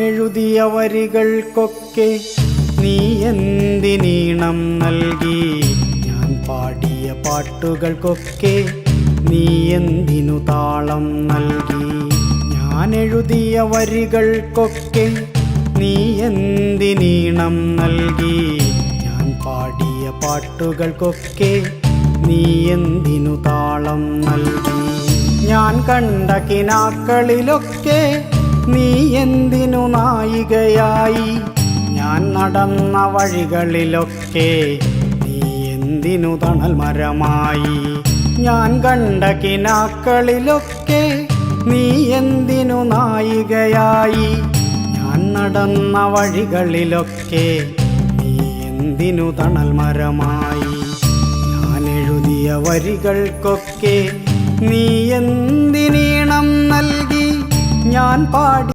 എഴുതിയ വരികൾക്കൊക്കെ നീ എന്തിനീണം നൽകി? ഞാൻ പാടിയ പാട്ടുകൾക്കൊക്കെ നീ എന്തിനു താളം നൽകി? ഞാൻ എഴുതിയ വരികൾക്കൊക്കെ നീ എന്തിനീണം നൽകി? ഞാൻ പാടിയ പാട്ടുകൾക്കൊക്കെ നീ എന്തിനു താളം നൽകി? ഞാൻ കണ്ട കിനാക്കളിലൊക്കെ നീ എന്തിനു നായികയായി? ഞാൻ നടന്ന വഴികളിലൊക്കെ നീ എന്തിനു തണൽ മരമായി? ഞാൻ കണ്ട കിനാക്കളിലൊക്കെ നീ എന്തിനു നായികയായി? ഞാൻ നടന്ന വഴികളിലൊക്കെ നീ എന്തിനു തണൽ മരമായി? ഞാൻ എഴുതിയ വരികൾക്കൊക്കെ നീ എന്തിനീണം നൽകി? ഞാൻ പാടി